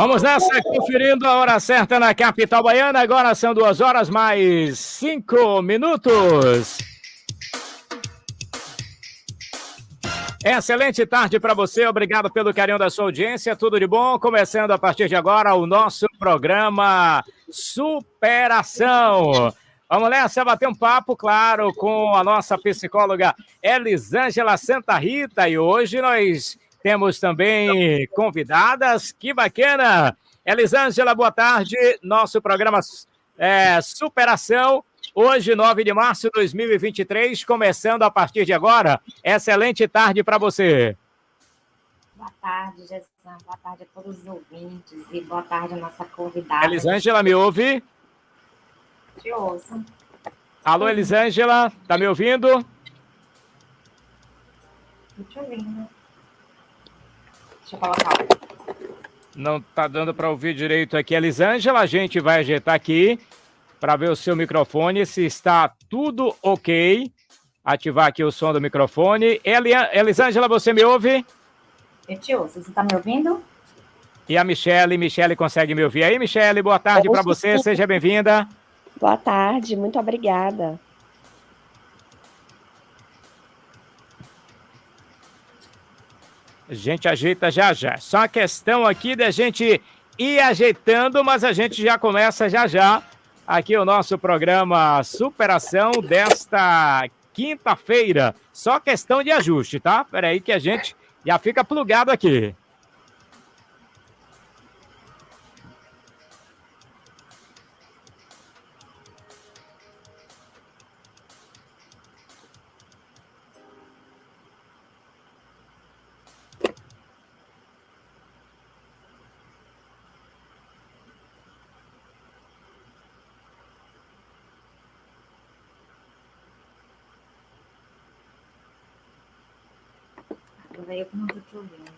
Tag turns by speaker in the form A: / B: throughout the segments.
A: Vamos nessa, conferindo a hora certa na capital baiana. Agora são 2 horas mais 5 minutos. Excelente tarde para você, obrigado pelo carinho da sua audiência, tudo de bom? Começando a partir de agora o nosso programa Superação. Vamos nessa, bater um papo, claro, com a nossa psicóloga Elisângela Santa Rita, e hoje nós temos também convidadas, que bacana! Elisângela, boa tarde, nosso programa Superação. Hoje, 9 de março de 2023, começando a partir de agora. Excelente tarde para você.
B: Boa tarde, Gessan. Boa tarde a todos os ouvintes e boa tarde a nossa convidada.
A: Elisângela, me ouve?
B: Te ouço.
A: Alô, Elisângela, tá me ouvindo?
B: Estou te ouvindo. Deixa eu colocar.
A: Não tá dando para ouvir direito aqui, Elisângela. A gente vai ajeitar aqui para ver o seu microfone, se está tudo ok. Ativar aqui o som do microfone. Elisângela, você me ouve?
B: Eu te ouço. Você está me ouvindo?
A: E a Michele consegue me ouvir aí? Michele, boa tarde para você, seja bem-vinda.
C: Boa tarde, muito obrigada.
A: A gente ajeita já já. Só a questão aqui da gente ir ajeitando, mas a gente já começa já já. Aqui o nosso programa Superação desta quinta-feira. Só questão de ajuste, tá? Peraí que a gente já fica plugado aqui.
B: Eu não estou te ouvindo.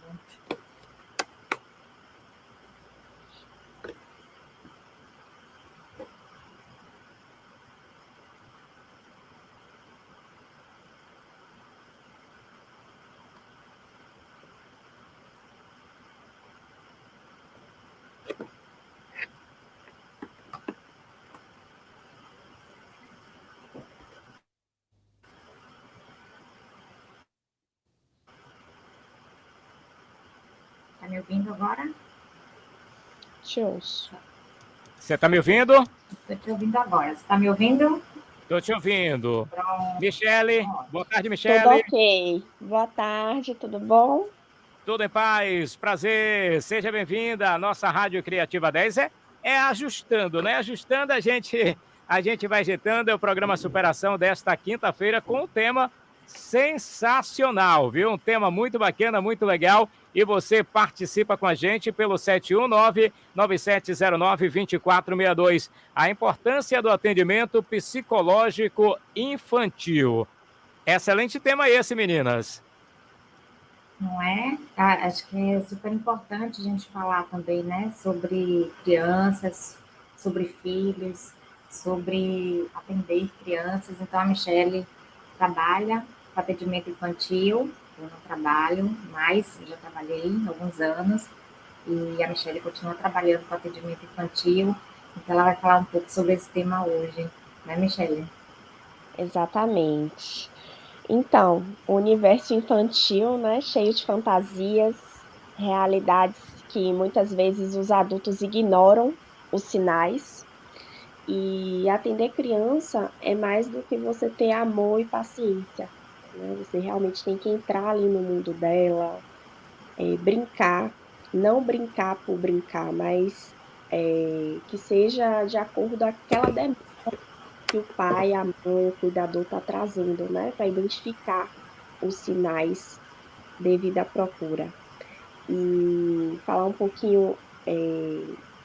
B: Tá me ouvindo agora?
C: Te ouço.
A: Você tá me ouvindo?
B: Estou te ouvindo agora. Você está me ouvindo?
A: Tô te ouvindo.
B: Pronto.
A: Michele, boa tarde,
C: Tudo
A: Michele.
C: ok. Boa tarde, tudo bom?
A: Tudo em paz, prazer, seja bem-vinda à nossa Rádio Criativa 10. É ajustando, né? Ajustando, a gente vai ajeitando. É o programa Superação desta quinta-feira com um tema sensacional, viu? Um tema muito bacana, muito legal. E você participa com a gente pelo 719-9709-2462. A importância do atendimento psicológico infantil. Excelente tema esse, meninas.
B: Não é? Acho que é super importante a gente falar também, né, sobre crianças, sobre filhos, sobre atender crianças. Então, a Michele trabalha com atendimento infantil, eu não trabalho, mas já trabalhei há alguns anos, e a Michele continua trabalhando com atendimento infantil, então ela vai falar um pouco sobre esse tema hoje, né, Michele?
C: Exatamente. Então, o universo infantil, né, cheio de fantasias, realidades que muitas vezes os adultos ignoram os sinais. E atender criança é mais do que você ter amor e paciência, né? Você realmente tem que entrar ali no mundo dela, brincar, não brincar por brincar, mas que seja de acordo com aquela demanda que o pai, a mãe, o cuidador está trazendo, né? Para identificar os sinais devido à procura. E falar um pouquinho,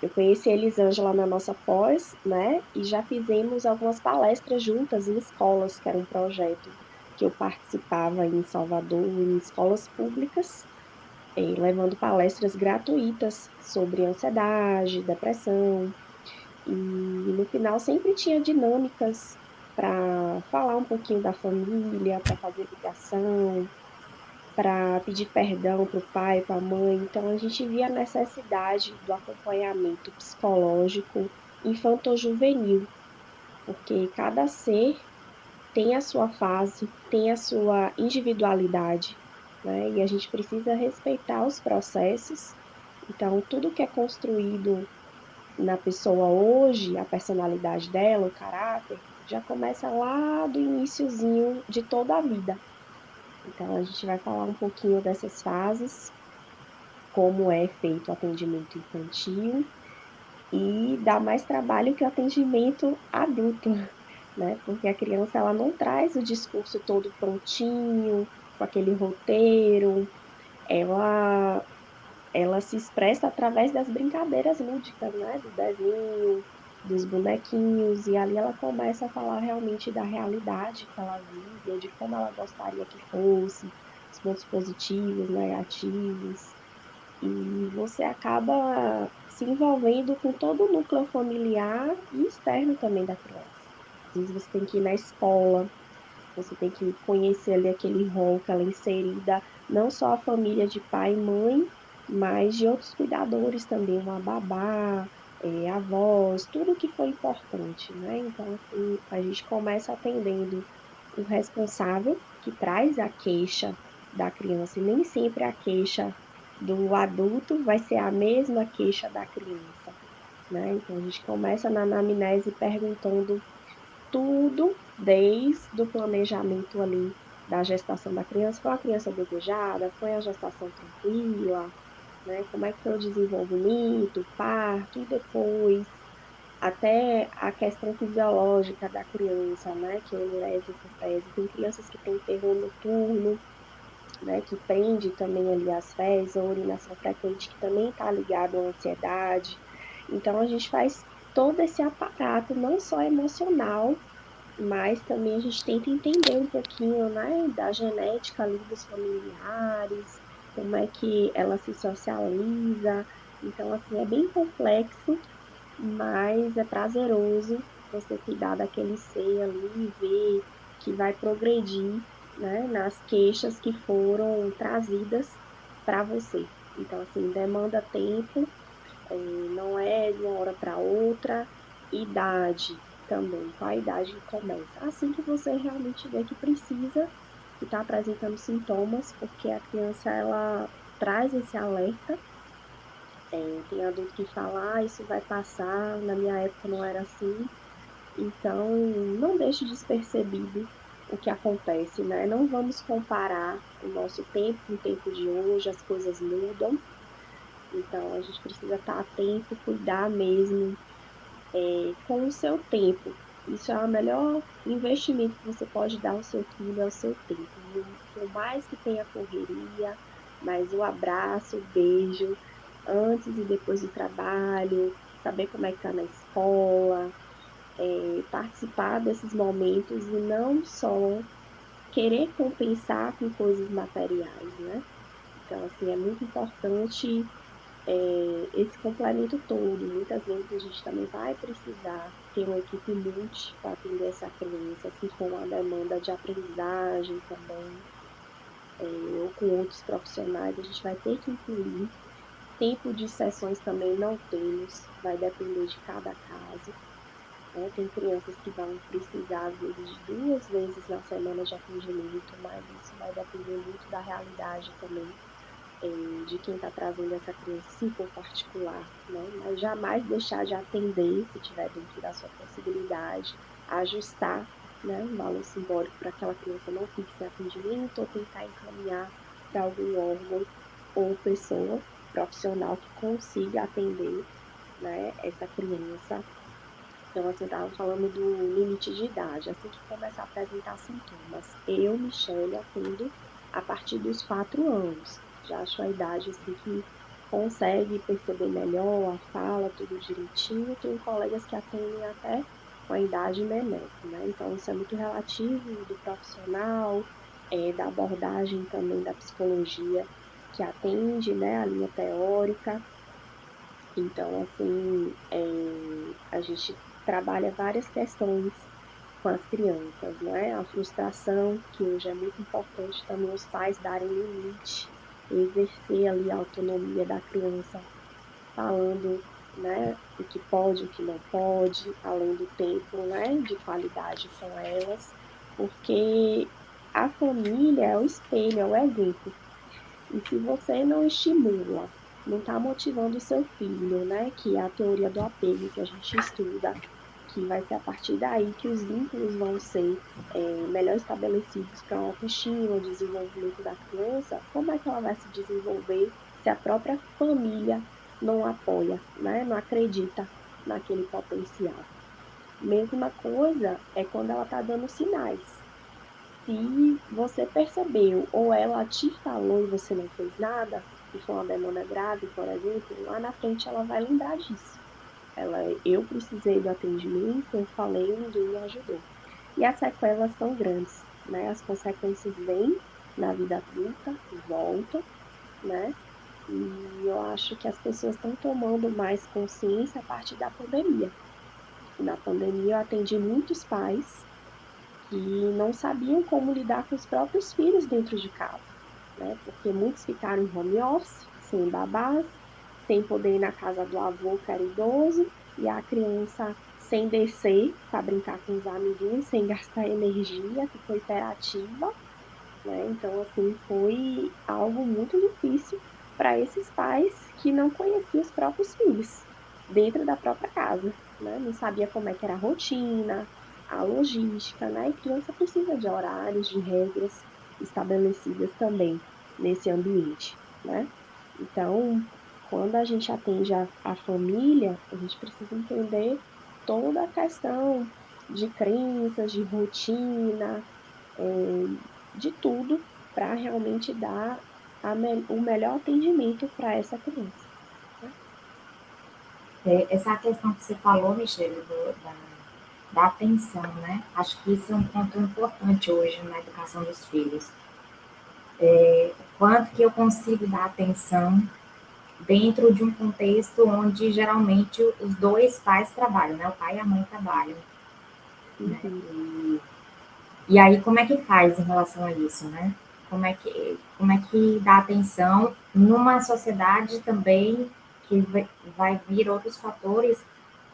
C: eu conheci a Elisângela na nossa pós, né? E já fizemos algumas palestras juntas em escolas, que era um projeto que eu participava em Salvador, em escolas públicas, levando palestras gratuitas sobre ansiedade, depressão. E no final sempre tinha dinâmicas para falar um pouquinho da família, para fazer ligação. para pedir perdão para o pai, para a mãe. Então, a gente via a necessidade do acompanhamento psicológico infanto-juvenil, porque cada ser tem a sua fase, tem a sua individualidade, né? E a gente precisa respeitar os processos. Então, tudo que é construído na pessoa hoje, a personalidade dela, o caráter, já começa lá do iniciozinho de toda a vida. Então, a gente vai falar um pouquinho dessas fases, como é feito o atendimento infantil, e dá mais trabalho que o atendimento adulto, né? Porque a criança ela não traz o discurso todo prontinho, com aquele roteiro, ela ela se expressa através das brincadeiras lúdicas, né? Do desenho, dos bonequinhos, e ali ela começa a falar realmente da realidade que ela vive, ou de como ela gostaria que fosse, os pontos positivos, negativos, e você acaba se envolvendo com todo o núcleo familiar e externo também da criança. Às vezes você tem que ir na escola, você tem que conhecer ali aquele rol que ela é inserida, não só a família de pai e mãe, mas de outros cuidadores também, uma babá, avós, tudo que foi importante, né? Então, assim, a gente começa atendendo o responsável, que traz a queixa da criança, e nem sempre a queixa do adulto vai ser a mesma queixa da criança, né? Então, a gente começa na anamnese perguntando tudo desde o planejamento ali da gestação da criança. Foi a criança desejada? Foi a gestação tranquila? Né? Como é que foi o desenvolvimento, o parto, e depois até a questão fisiológica da criança, né? Que ele leva por pés. Tem crianças que têm terror noturno, né? Que prende também ali as fezes, a urinação frequente, que também está ligado à ansiedade. Então, a gente faz todo esse aparato, não só emocional, mas também a gente tenta entender um pouquinho, né, da genética ali dos familiares, como é que ela se socializa. Então, assim, é bem complexo, mas é prazeroso você cuidar daquele ser ali e ver que vai progredir, né, nas queixas que foram trazidas para você. Então, assim, demanda tempo, não é de uma hora para outra, idade também, qual a idade que começa. Assim que você realmente vê que precisa, que está apresentando sintomas, porque a criança ela traz esse alerta. Tem adulto que fala, isso vai passar, na minha época não era assim. Então, não deixe despercebido o que acontece, né? Não vamos comparar o nosso tempo com o tempo de hoje, as coisas mudam. Então, a gente precisa estar atento, cuidar mesmo com o seu tempo. Isso é o melhor investimento que você pode dar ao seu filho, ao seu tempo. Por mais que tenha correria, mas o abraço, o beijo, antes e depois do trabalho, saber como é que está na escola, participar desses momentos e não só querer compensar com coisas materiais, né? Então, assim, é muito importante esse complemento todo. Muitas vezes a gente também vai precisar ter uma equipe multi para atender essa criança, se for uma demanda de aprendizagem também, ou com outros profissionais, a gente vai ter que incluir. Tempo de sessões também não temos, vai depender de cada caso. Né? Tem crianças que vão precisar, às vezes, de 2 vezes na semana de atendimento, mas isso vai depender muito da realidade também de quem está trazendo essa criança, se for particular, né? Mas jamais deixar de atender, se tiver dentro da sua possibilidade, ajustar, né, um valor simbólico para aquela criança não fique sem atendimento, ou tentar encaminhar para algum órgão ou pessoa profissional que consiga atender, né, essa criança. Então, assim, eu estava falando do limite de idade, assim que começar a apresentar sintomas. Eu, Michelle, atendo a partir dos 4 anos. Já acho a idade assim que consegue perceber melhor a fala, tudo direitinho. Tem colegas que atendem até com a idade menor, né? Então, isso é muito relativo do profissional, da abordagem também da psicologia que atende, né, a linha teórica. Então, assim, a gente trabalha várias questões com com as crianças, né? A frustração, que hoje é muito importante também os pais darem limite, exercer ali a autonomia da criança, falando, né, o que pode, o que não pode, além do tempo, né, de qualidade com elas, porque a família é o espelho, é o exemplo. E se você não estimula, não está motivando o seu filho, né, que é a teoria do apego que a gente estuda, que vai ser a partir daí que os vínculos vão ser melhor estabelecidos para a autoestima, o desenvolvimento da criança, como é que ela vai se desenvolver se a própria família não apoia, né? Não acredita naquele potencial. Mesma coisa é quando ela está dando sinais. Se você percebeu ou ela te falou e você não fez nada, e foi uma demanda grave, por exemplo, lá na frente ela vai lembrar disso. Eu precisei do atendimento, eu falei e ninguém me ajudou. E as sequelas são grandes, né? As consequências vêm na vida adulta, voltam, né? E eu acho que as pessoas estão tomando mais consciência a partir da pandemia. Na pandemia eu atendi muitos pais que não sabiam como lidar com os próprios filhos dentro de casa, né? Porque muitos ficaram em home office, sem babás, sem poder ir na casa do avô que era idoso, e a criança sem descer para brincar com os amiguinhos, sem gastar energia, ficou hiperativa, né? Então, assim, foi algo muito difícil para esses pais que não conheciam os próprios filhos dentro da própria casa, né? Não sabia como é que era a rotina, a logística, né? E criança precisa de horários, de regras estabelecidas também nesse ambiente, né? Então, quando a gente atende a família, a gente precisa entender toda a questão de crenças, de rotina, de tudo para realmente dar o melhor atendimento para essa criança. Né?
B: Essa questão que você falou, Michele, da atenção, né? Acho que isso é um ponto importante hoje na educação dos filhos. Quanto que eu consigo dar atenção dentro de um contexto onde geralmente os dois pais trabalham, né? O pai e a mãe trabalham. Né?
C: Uhum.
B: E aí, como é que faz em relação a isso, né? Como é que dá atenção numa sociedade também que vai vir outros fatores,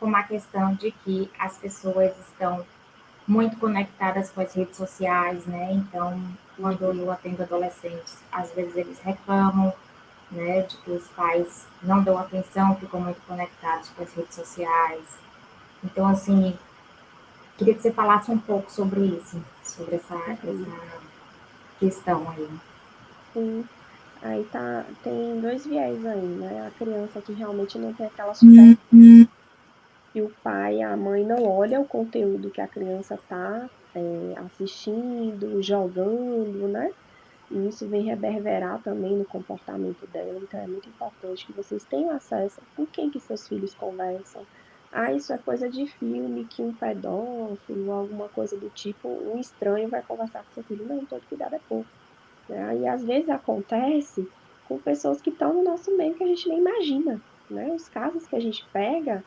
B: como a questão de que as pessoas estão muito conectadas com as redes sociais, né? Então, quando eu atendo adolescentes, às vezes eles reclamam, né, de que os pais não dão atenção, ficam muito conectados com as redes sociais. Então, assim, queria que você falasse um pouco sobre isso, sobre essa questão aí.
C: Sim. Aí tem dois viés aí, né? A criança que realmente não tem aquela super e o pai e a mãe não olham o conteúdo que a criança está assistindo, jogando, né? E isso vem reverberar também no comportamento dela. Então é muito importante que vocês tenham acesso com quem que seus filhos conversam. Ah, isso é coisa de filme, que um pedófilo, alguma coisa do tipo, um estranho vai conversar com seu filho. Não, todo cuidado é pouco. Né? E às vezes acontece com pessoas que estão no nosso meio que a gente nem imagina. Né? Os casos que a gente pega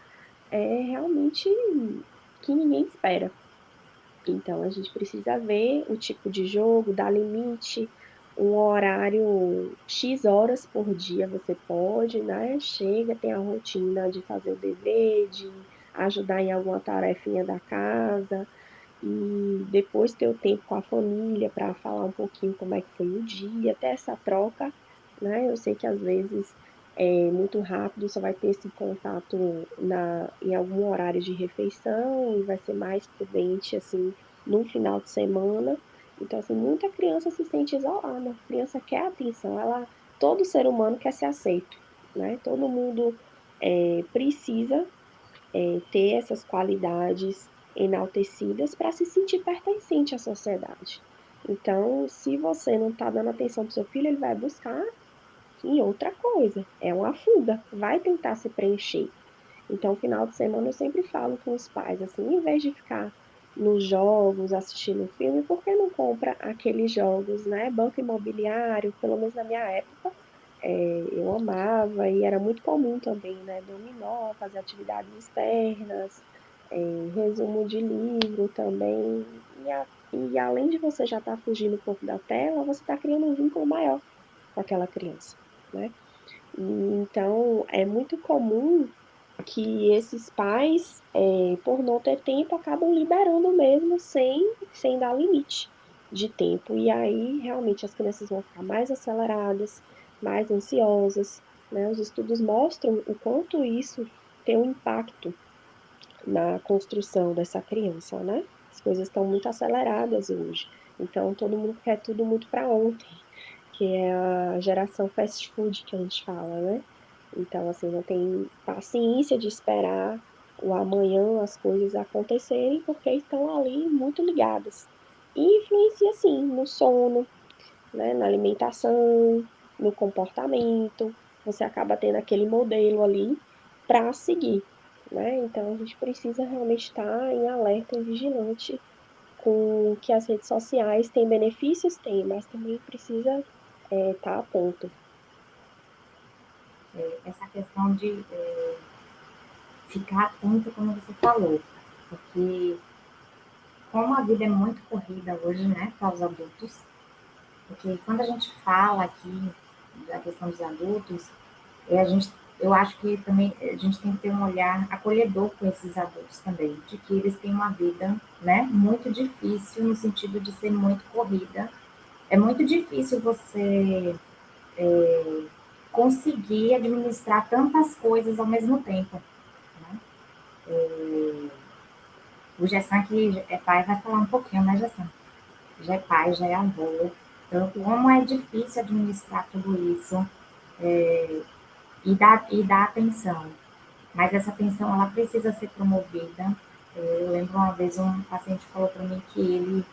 C: é realmente que ninguém espera. Então, a gente precisa ver o tipo de jogo, dar limite, um horário X horas por dia você pode, né? Chega, tem a rotina de fazer o dever, de ajudar em alguma tarefinha da casa, e depois ter o tempo com a família para falar um pouquinho como é que foi o dia, até essa troca, né? Eu sei que às vezes é muito rápido, só vai ter esse contato em algum horário de refeição e vai ser mais prudente, assim, no final de semana. Então, assim, muita criança se sente isolada, a criança quer atenção, todo ser humano quer ser aceito, né? Todo mundo precisa ter essas qualidades enaltecidas para se sentir pertencente à sociedade. Então, se você não está dando atenção para o seu filho, ele vai buscar em outra coisa. É uma fuga, vai tentar se preencher. Então, final de semana eu sempre falo com os pais, assim, em vez de ficar nos jogos, assistindo filme, por que não compra aqueles jogos, né? Banco imobiliário, pelo menos na minha época, eu amava e era muito comum também, né? Dominó, fazer atividades externas, resumo de livro também. E além de você já estar fugindo um pouco da tela, você está criando um vínculo maior com aquela criança, né? E, então, é muito comum que esses pais, por não ter tempo, acabam liberando mesmo sem dar limite de tempo. E aí, realmente, as crianças vão ficar mais aceleradas, mais ansiosas, né? Os estudos mostram o quanto isso tem um impacto na construção dessa criança, né? As coisas estão muito aceleradas hoje. Então, todo mundo quer tudo muito para ontem, que é a geração fast food que a gente fala, né? Então, assim, não tem paciência de esperar o amanhã as coisas acontecerem, porque estão ali muito ligadas. E influencia, sim, no sono, né? Na alimentação, no comportamento. Você acaba tendo aquele modelo ali para seguir, né? Então, a gente precisa realmente estar em alerta e vigilante com que as redes sociais têm benefícios, tem, mas também precisa estar atento.
B: Essa questão de ficar atento, como você falou, porque como a vida é muito corrida hoje, né, para os adultos, porque quando a gente fala aqui da questão dos adultos, eu acho que também a gente tem que ter um olhar acolhedor com esses adultos também, de que eles têm uma vida, né, muito difícil no sentido de ser muito corrida. É muito difícil você conseguir administrar tantas coisas ao mesmo tempo, né? O Gessan, que é pai, vai falar um pouquinho, né, Gessan? Já é pai, já é avô. Então, como é difícil administrar tudo isso e dar atenção. Mas essa atenção, ela precisa ser promovida. Eu lembro uma vez um paciente falou para mim que ele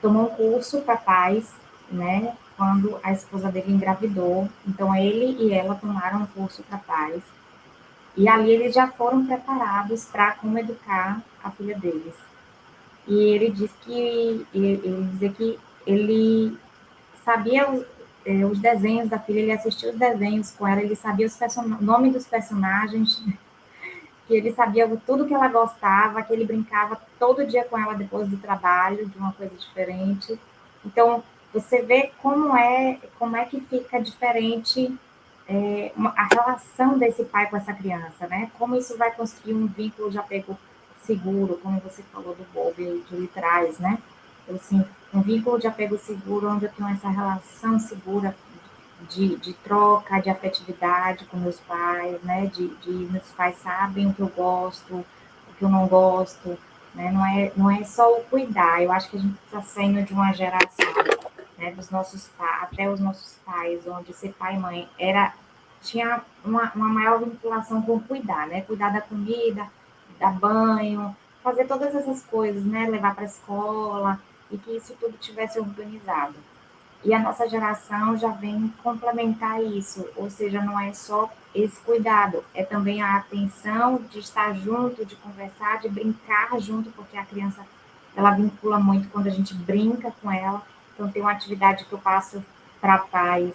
B: tomou um curso para pais, né, quando a esposa dele engravidou. Então, ele e ela tomaram um curso para pais. E ali eles já foram preparados para como educar a filha deles. E ele disse que ele dizia que ele sabia os desenhos da filha, ele assistia os desenhos com ela, ele sabia o nome dos personagens, que ele sabia tudo que ela gostava, que ele brincava todo dia com ela depois do trabalho, de uma coisa diferente. Então, você vê como é que fica diferente a relação desse pai com essa criança, né? Como isso vai construir um vínculo de apego seguro, como você falou do Bob que ele traz, né? Então, assim, um vínculo de apego seguro onde eu tenho essa relação segura de troca, de afetividade com meus pais, né? De meus pais sabem o que eu gosto, o que eu não gosto, né? Não é só o cuidar. Eu acho que a gente está saindo de uma geração, né? Dos nossos pais, até os nossos pais, onde ser pai e mãe tinha uma maior vinculação com cuidar, né? Cuidar da comida, dar banho, fazer todas essas coisas, né? Levar para a escola e que isso tudo tivesse organizado. E a nossa geração já vem complementar isso, ou seja, não é só esse cuidado, é também a atenção de estar junto, de conversar, de brincar junto, porque a criança ela vincula muito quando a gente brinca com ela. Então, tem uma atividade que eu passo para pais,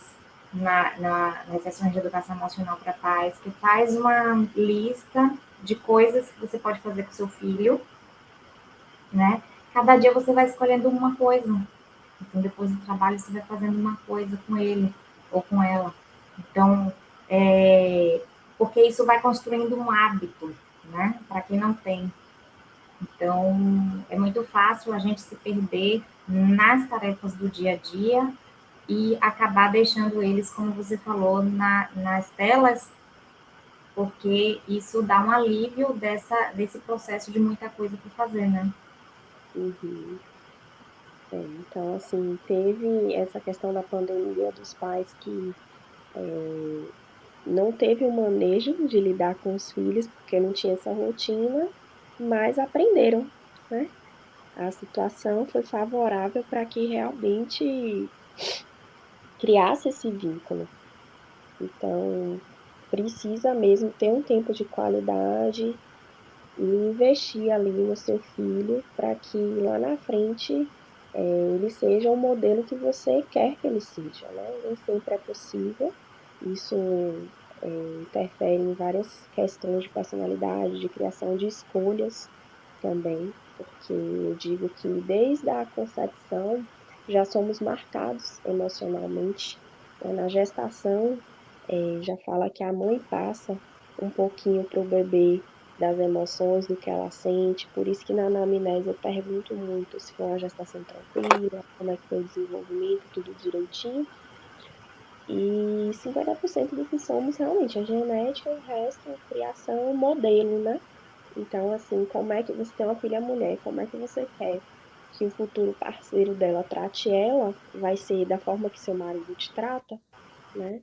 B: nas sessões de educação emocional para pais, que faz uma lista de coisas que você pode fazer com seu filho, né? Cada dia você vai escolhendo uma coisa. Então, depois do trabalho, você vai fazendo uma coisa com ele ou com ela. Então, porque isso vai construindo um hábito, né? Para quem não tem. Então, é muito fácil a gente se perder nas tarefas do dia a dia e acabar deixando eles, como você falou, nas telas, porque isso dá um alívio desse processo de muita coisa para fazer, né?
C: Uhum. Então, assim, teve essa questão da pandemia dos pais que não teve o manejo de lidar com os filhos, porque não tinha essa rotina, mas aprenderam, né? A situação foi favorável para que realmente criasse esse vínculo. Então, precisa mesmo ter um tempo de qualidade e investir ali no seu filho para que lá na frente ele seja o modelo que você quer que ele seja, né? Nem sempre é possível, isso interfere em várias questões de personalidade, de criação de escolhas também, porque eu digo que desde a concepção já somos marcados emocionalmente. Na gestação, já fala que a mãe passa um pouquinho para o bebê das emoções, do que ela sente, por isso que na anamnese eu pergunto muito se foi uma gestação tranquila, como é que foi o desenvolvimento, tudo direitinho, e 50% do que somos realmente é genética, o resto, criação, modelo, né? Então, assim, como é que você tem uma filha mulher, como é que você quer que o futuro parceiro dela trate ela? Vai ser da forma que seu marido te trata, né?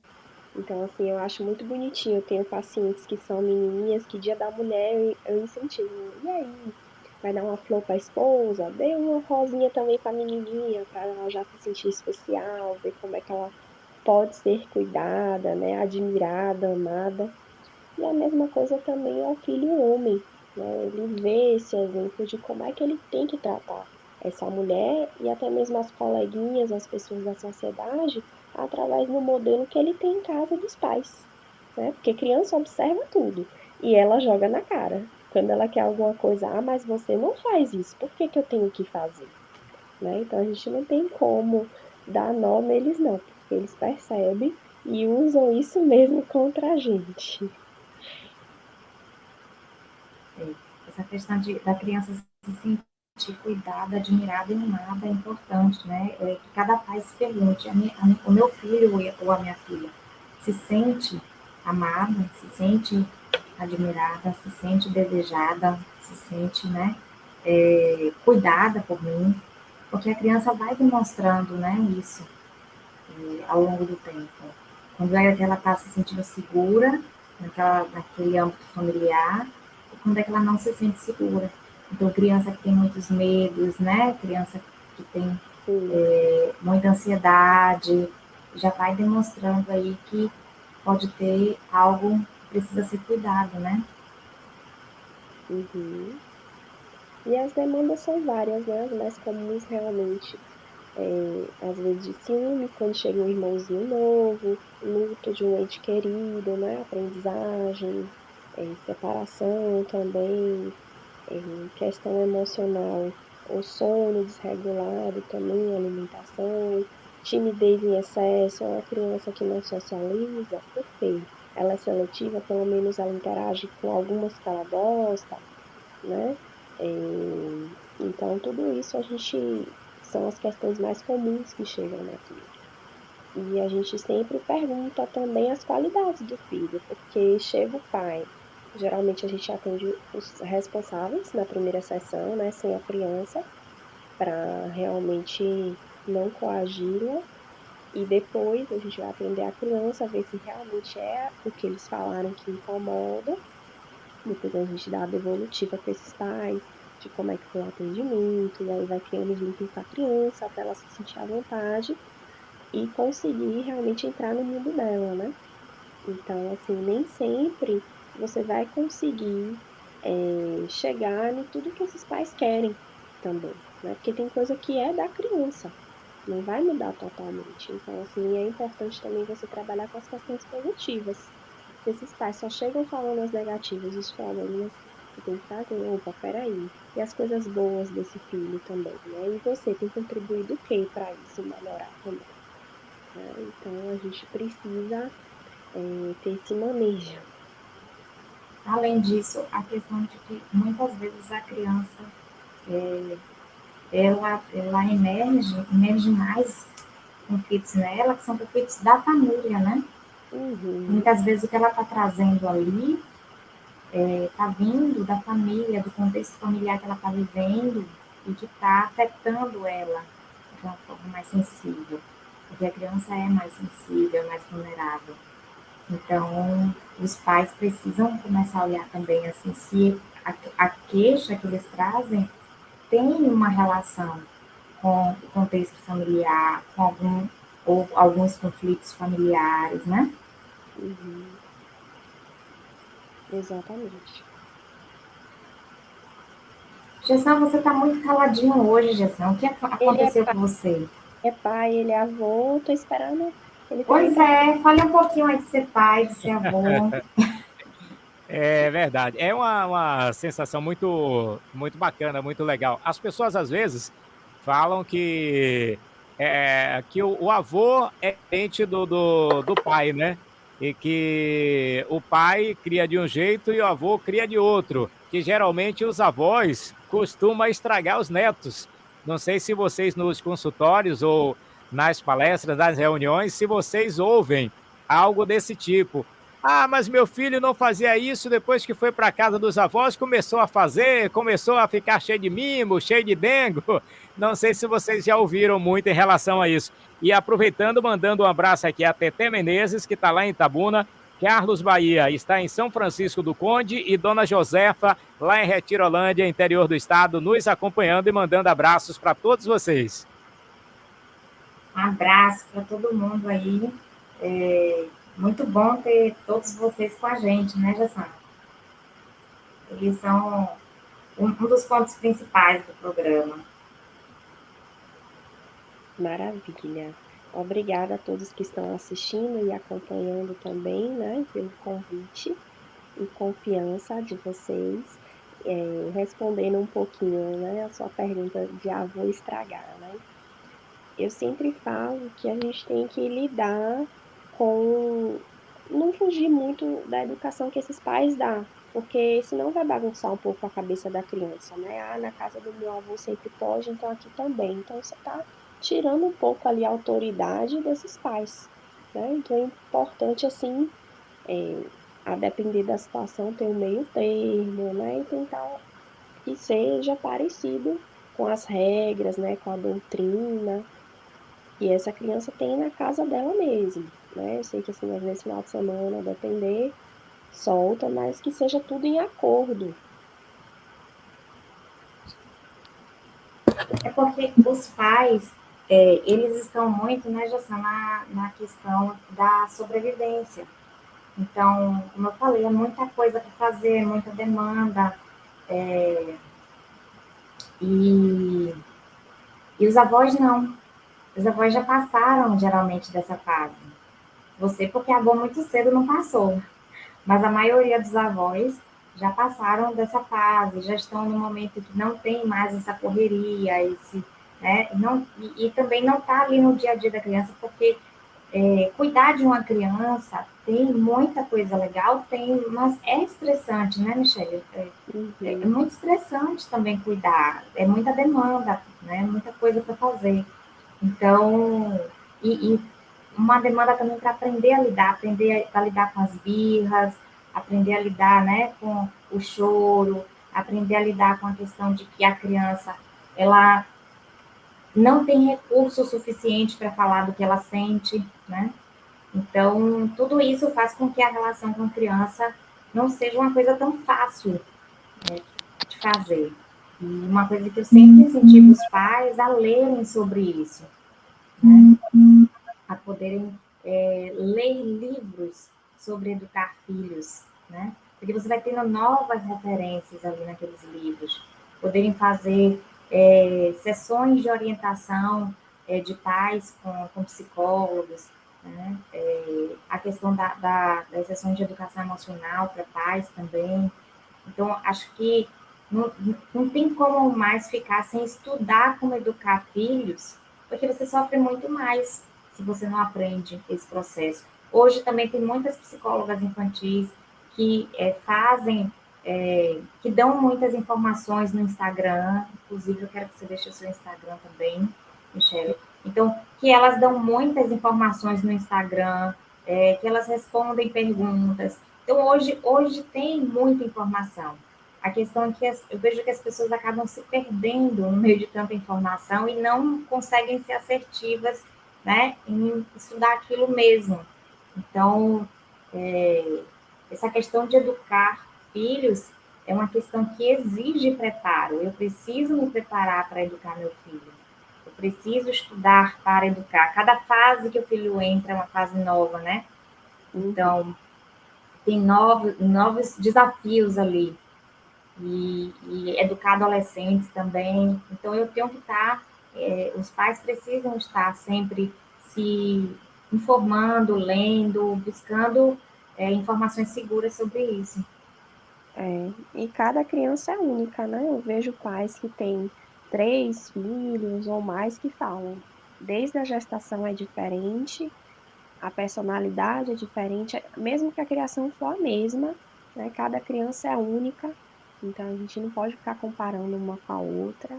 C: Então, assim, eu acho muito bonitinho. Eu tenho pacientes que são menininhas, que dia da mulher eu incentivo. E aí? Vai dar uma flor para a esposa? Dê uma rosinha também para a menininha, para ela já se sentir especial, ver como é que ela pode ser cuidada, né? Admirada, amada. E a mesma coisa também ao filho homem, né? Ele vê esse exemplo de como é que ele tem que tratar essa mulher e até mesmo as coleguinhas, as pessoas da sociedade, através do modelo que ele tem em casa dos pais, né? Porque criança observa tudo e ela joga na cara. Quando ela quer alguma coisa, mas você não faz isso, por que que eu tenho que fazer? Né? Então a gente não tem como dar nome a eles não, porque eles percebem e usam isso mesmo contra a gente.
B: Essa questão da criança se sentir cuidada, admirada e mimada é importante, né? Que cada pai se pergunte, o meu filho ou a minha filha se sente amada, se sente admirada, se sente desejada, se sente, né, cuidada por mim, porque a criança vai demonstrando, né, isso ao longo do tempo. Quando é que ela está se sentindo segura naquele âmbito familiar, e quando é que ela não se sente segura. Então, criança que tem muitos medos, né? Criança que tem
C: Sim.
B: muita ansiedade, já vai demonstrando aí que pode ter algo que precisa ser cuidado, né?
C: Uhum. E as demandas são várias, né? As mais comuns realmente, às vezes de ciúme, quando chega um irmãozinho novo, luto de um ente querido, né? Aprendizagem, separação também, questão emocional, o sono desregulado também, alimentação, timidez em excesso, uma criança que não socializa, por quê? Ela é seletiva, pelo menos ela interage com algumas que ela gosta, né? Então, tudo isso a gente são as questões mais comuns que chegam na clínica. E a gente sempre pergunta também as qualidades do filho, porque chega o pai. Geralmente a gente atende os responsáveis na primeira sessão, né, sem a criança, para realmente não coagi-la. E depois a gente vai atender a criança, ver se realmente é o que eles falaram que incomoda. Depois a gente dá a devolutiva para esses pais, de como é que foi o atendimento, e aí vai criando vínculo com a criança até ela se sentir à vontade e conseguir realmente entrar no mundo dela, né? Então, assim, nem sempre você vai conseguir chegar em tudo que esses pais querem também, né? Porque tem coisa que é da criança, não vai mudar totalmente. Então, assim, é importante também você trabalhar com as questões positivas. Se esses pais só chegam falando as negativas, os problemas, você tem que trazer, opa, peraí. E as coisas boas desse filho também, né? E você tem contribuído o quê para isso melhorar também, né? Então, a gente precisa ter esse manejo.
B: Além disso, a questão de que muitas vezes a criança ela emerge mais conflitos nela, que são conflitos da família, né?
C: Uhum,
B: Muitas vezes o que ela está trazendo ali está vindo da família, do contexto familiar que ela está vivendo e que está afetando ela de uma forma mais sensível, porque a criança é mais sensível, mais vulnerável. Então, os pais precisam começar a olhar também assim, se a queixa que eles trazem tem uma relação com o contexto familiar, com ou alguns conflitos familiares, né?
C: uhum, exatamente.
B: Gessão, você está muito caladinho hoje, Gessão. O que
C: Ele
B: aconteceu com você?
C: é pai, ele é avô, tô esperando.
B: Pois é, fale um pouquinho aí de ser pai, de ser avô.
A: É verdade. É uma sensação muito bacana, muito legal. As pessoas, às vezes, falam que o avô é ente do pai, né? E que o pai cria de um jeito e o avô cria de outro. Que geralmente os avós costumam estragar os netos. Não sei se vocês nos consultórios ou nas palestras, nas reuniões, se vocês ouvem algo desse tipo. Ah, mas meu filho não fazia isso depois que foi para casa dos avós, começou a fazer, começou a ficar cheio de mimo, cheio de dengo. Não sei se vocês já ouviram muito em relação a isso. E aproveitando, mandando um abraço aqui a Tete Menezes, que está lá em Itabuna, Carlos Bahia está em São Francisco do Conde e Dona Josefa, lá em Retirolândia, interior do estado, nos acompanhando e mandando abraços para todos vocês.
B: Um abraço para todo mundo aí. Muito bom ter todos vocês com a gente, né, Jassana? Eles são um dos pontos principais do programa.
C: Maravilha. Obrigada a todos que estão assistindo e acompanhando também, né, pelo convite e confiança de vocês, respondendo um pouquinho, né, a sua pergunta de avô estragar, né? Eu sempre falo que a gente tem que lidar com não fugir muito da educação que esses pais dão, porque senão vai bagunçar um pouco a cabeça da criança, né? Ah, na casa do meu avô sempre pode, então aqui também. Então você está tirando um pouco ali a autoridade desses pais, né? Então é importante, assim, a depender da situação, ter um meio termo, né? E tentar que seja parecido com as regras, né? Com a doutrina que essa criança tem na casa dela mesmo, né? Eu sei que assim, às vezes final de semana, depender, solta, mas que seja tudo em acordo.
B: É porque os pais, eles estão muito, né, Jassana, na questão da sobrevivência. Então, como eu falei, é muita coisa para fazer, muita demanda. E, e os avós não. Os avós já passaram, geralmente, dessa fase. Você, porque a avó muito cedo não passou. Mas a maioria dos avós já passaram dessa fase, já estão no momento que não tem mais essa correria, né, não, e também não está ali no dia a dia da criança, porque cuidar de uma criança tem muita coisa legal, mas é estressante, né, Michelle? É
C: Uhum.
B: muito estressante também cuidar, é muita demanda, né, muita coisa para fazer. Então, e uma demanda também para aprender a lidar com as birras, aprender a lidar, né, com o choro, aprender a lidar com a questão de que a criança ela não tem recurso suficiente para falar do que ela sente, né? Então, tudo isso faz com que a relação com a criança não seja uma coisa tão fácil, né, de fazer. E uma coisa que eu sempre incentivo os pais a lerem sobre isso, né? A poderem ler livros sobre educar filhos, né? Porque você vai tendo novas referências ali naqueles livros, poderem fazer sessões de orientação de pais com psicólogos, né? A questão das sessões de educação emocional para pais também. Então, acho que não tem como mais ficar sem estudar como educar filhos, porque você sofre muito mais se você não aprende esse processo. Hoje também tem muitas psicólogas infantis que que dão muitas informações no Instagram, inclusive eu quero que você deixe o seu Instagram também, Michelle. Então, que elas dão muitas informações no Instagram, que elas respondem perguntas. Então, hoje tem muita informação. A questão é que eu vejo que as pessoas acabam se perdendo no meio de tanta informação e não conseguem ser assertivas, né, em estudar aquilo mesmo. Então, essa questão de educar filhos é uma questão que exige preparo. Eu preciso me preparar para educar meu filho. Eu preciso estudar para educar. Cada fase que o filho entra é uma fase nova, né? Então, tem novos desafios ali e educar adolescentes também. Então, eu tenho que estar, os pais precisam estar sempre se informando, lendo, buscando informações seguras sobre isso.
C: E cada criança é única, né? Eu vejo pais que têm 3 filhos ou mais que falam. Desde a gestação é diferente, a personalidade é diferente, mesmo que a criação for a mesma, né? Cada criança é única, então a gente não pode ficar comparando uma com a outra,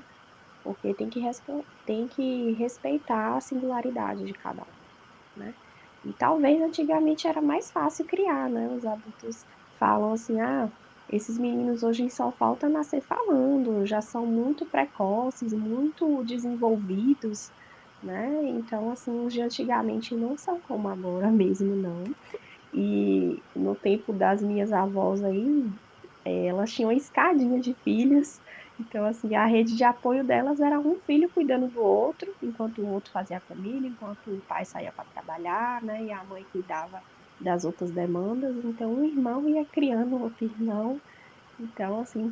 C: porque tem que respeitar a singularidade de cada um, né? E talvez antigamente era mais fácil criar, né? Os adultos falam assim, esses meninos hoje só falta nascer falando, já são muito precoces, muito desenvolvidos, né? Então, assim, os de antigamente não são como agora mesmo, não. E no tempo das minhas avós aí, elas tinham escadinha de filhos, então, assim, a rede de apoio delas era um filho cuidando do outro, enquanto o outro fazia a comida, enquanto o pai saía para trabalhar, né, e a mãe cuidava das outras demandas, então um irmão ia criando o outro irmão, então, assim,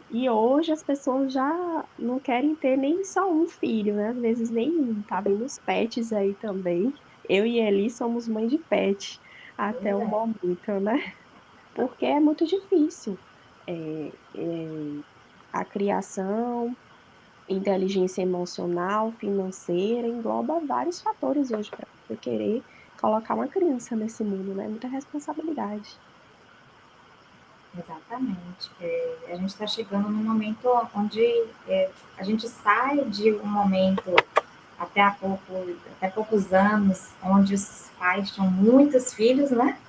C: e hoje as pessoas já não querem ter nem só um filho, né, às vezes nenhum, tá vendo os pets aí também, eu e Eli somos mãe de pet, até
B: Pois
C: o
B: é.
C: momento, né, porque é muito difícil. É, é, a criação, inteligência emocional, financeira, engloba vários fatores hoje para você querer colocar uma criança nesse mundo, né? Muita responsabilidade.
B: Exatamente. A gente está chegando num momento onde a gente sai de um momento até poucos anos, onde os pais tinham muitos filhos, né?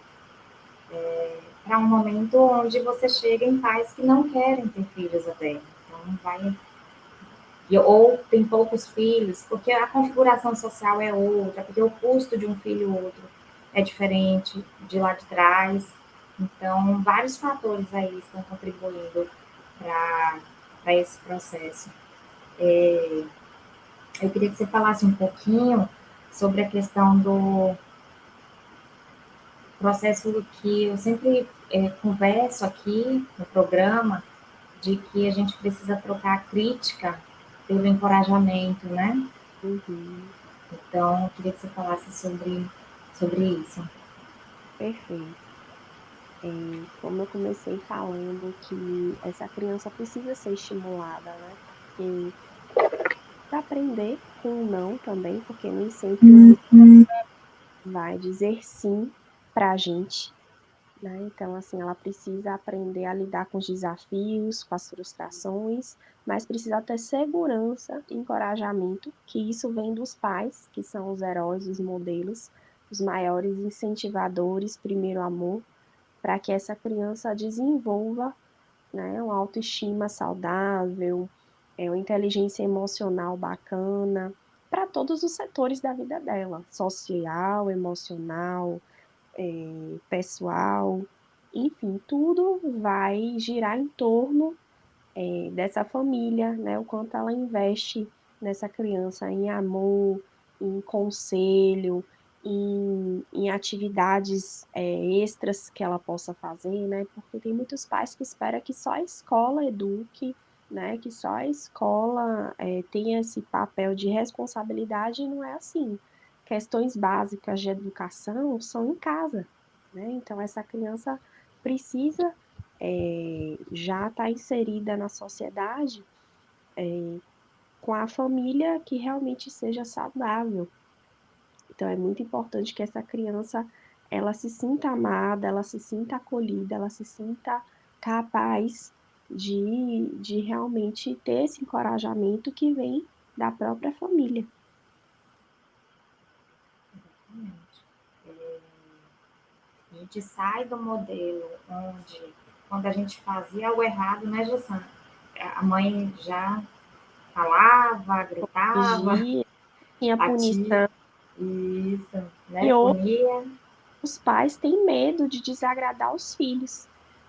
B: Para um momento onde você chega em pais que não querem ter filhos até. Então, ou tem poucos filhos, porque a configuração social é outra, porque o custo de um filho ou outro é diferente de lá de trás. Então, vários fatores aí estão contribuindo para esse processo. Eu queria que você falasse um pouquinho sobre a questão do processo que eu sempre converso aqui no programa, de que a gente precisa trocar a crítica pelo encorajamento, né?
C: Uhum,
B: Então, eu queria que você falasse sobre isso.
C: perfeito. Como eu comecei falando que essa criança precisa ser estimulada, né? Porque para aprender com o não também, porque nem sempre o outro vai dizer sim para a gente, né? Então, assim, ela precisa aprender a lidar com os desafios, com as frustrações, mas precisa ter segurança e encorajamento, que isso vem dos pais, que são os heróis, os modelos, os maiores incentivadores, primeiro amor, para que essa criança desenvolva, né, uma autoestima saudável, uma inteligência emocional bacana, para todos os setores da vida dela, social, emocional, pessoal, enfim, tudo vai girar em torno dessa família, né? O quanto ela investe nessa criança em amor, em conselho, em atividades extras que ela possa fazer, né? Porque tem muitos pais que esperam que só a escola eduque, né? Que só a escola tenha esse papel de responsabilidade, e não é assim. Questões básicas de educação são em casa, né? Então, essa criança precisa já estar inserida na sociedade com a família que realmente seja saudável. Então, é muito importante que essa criança ela se sinta amada, ela se sinta acolhida, ela se sinta capaz de realmente ter esse encorajamento que vem da própria família.
B: Exatamente. A gente sai do modelo onde, quando a gente fazia algo errado, né, Jussan? A mãe já falava, gritava,
C: Vigia, tinha
B: batia,
C: punição.
B: isso,
C: E
B: né?
C: hoje
B: Punia.
C: os pais têm medo de desagradar os filhos.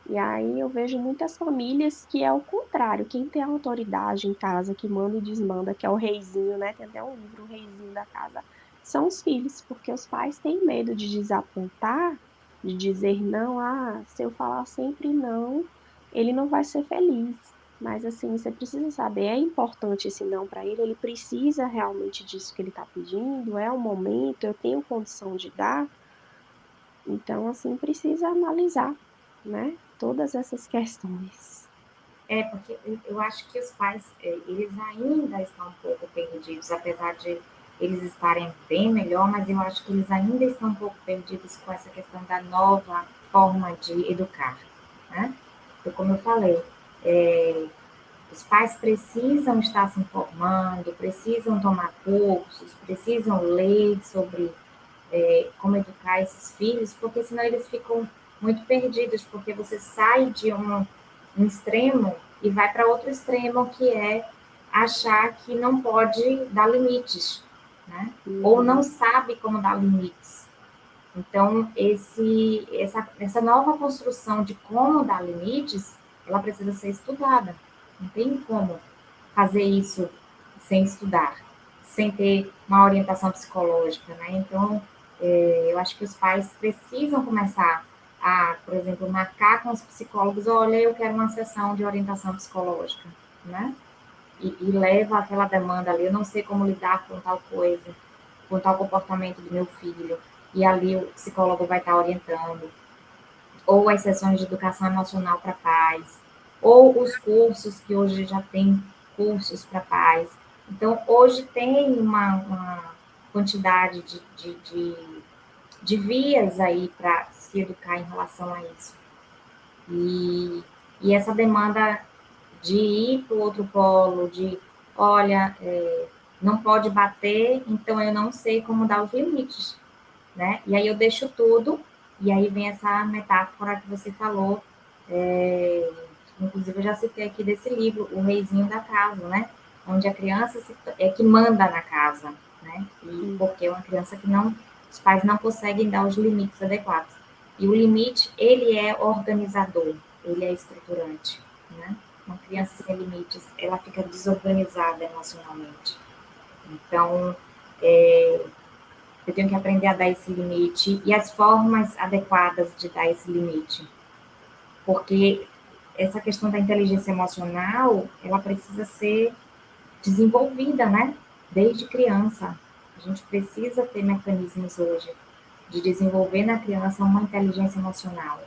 C: E aí eu vejo muitas famílias que é o contrário. Quem tem a autoridade em casa, que manda e desmanda, que é o reizinho, né? Tem até um livro, o reizinho da casa, são os filhos, porque os pais têm medo de desapontar, de dizer não, se eu falar sempre não, ele não vai ser feliz. Mas, assim, você precisa saber, é importante esse não para ele precisa realmente disso que ele está pedindo, é o momento, eu tenho condição de dar. Então, assim, precisa analisar, né, todas essas questões.
B: Porque eu acho que os pais, eles ainda estão um pouco perdidos, apesar de eles estarem bem melhor, mas eu acho que eles ainda estão um pouco perdidos com essa questão da nova forma de educar, né? Então, como eu falei, os pais precisam estar se informando, precisam tomar cursos, precisam ler sobre como educar esses filhos, porque senão eles ficam muito perdidos, porque você sai de um extremo e vai para outro extremo, que é achar que não pode dar limites, né? Ou não sabe como dar limites. Então, essa nova construção de como dar limites, ela precisa ser estudada. Não tem como fazer isso sem estudar, sem ter uma orientação psicológica, né? Então, eu acho que os pais precisam começar a, por exemplo, marcar com os psicólogos, olha, eu quero uma sessão de orientação psicológica, né? E leva aquela demanda ali, eu não sei como lidar com tal coisa, com tal comportamento do meu filho, e ali o psicólogo vai estar orientando, ou as sessões de educação emocional para pais, ou os cursos, que hoje já tem cursos para pais. Então, hoje tem uma quantidade de vias aí para se educar em relação a isso. E essa demanda de ir para o outro polo, de, olha, não pode bater, então eu não sei como dar os limites, né? E aí eu deixo tudo, e aí vem essa metáfora que você falou, inclusive eu já citei aqui desse livro, O Reizinho da Casa, né? Onde a criança é que manda na casa, né? E porque é uma criança que não, os pais não conseguem dar os limites adequados. E o limite, ele é organizador, ele é estruturante, né? Uma criança sem limites, ela fica desorganizada emocionalmente. Então, eu tenho que aprender a dar esse limite e as formas adequadas de dar esse limite. Porque essa questão da inteligência emocional, ela precisa ser desenvolvida, né? Desde criança. A gente precisa ter mecanismos hoje de desenvolver na criança uma inteligência emocional.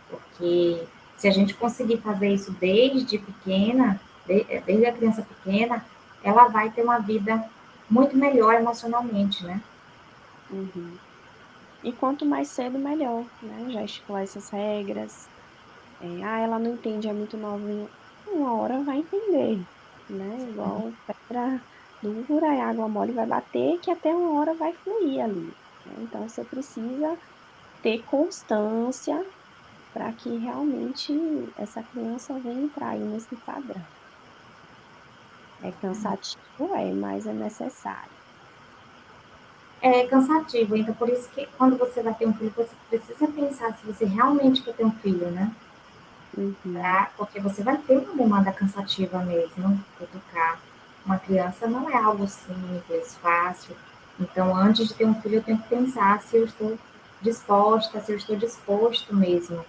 B: Porque se a gente conseguir fazer isso desde pequena, desde a criança pequena, ela vai ter uma vida muito melhor emocionalmente, né?
C: Uhum. E quanto mais cedo, melhor, né? Já estipular essas regras. Ela não entende, é muito novinha. Uma hora vai entender, né? Igual pedra dura e água mole vai bater, que até uma hora vai fluir ali, né? Então, você precisa ter constância para que realmente essa criança venha entrar aí nesse padrão. É cansativo, mas é necessário.
B: É cansativo, então por isso que quando você vai ter um filho, você precisa pensar se você realmente quer ter um filho, né?
C: Uhum.
B: Porque você vai ter uma demanda cansativa mesmo, educar. Uma criança não é algo simples, fácil. Então, antes de ter um filho, eu tenho que pensar se eu estou disposta, se eu estou disposto mesmo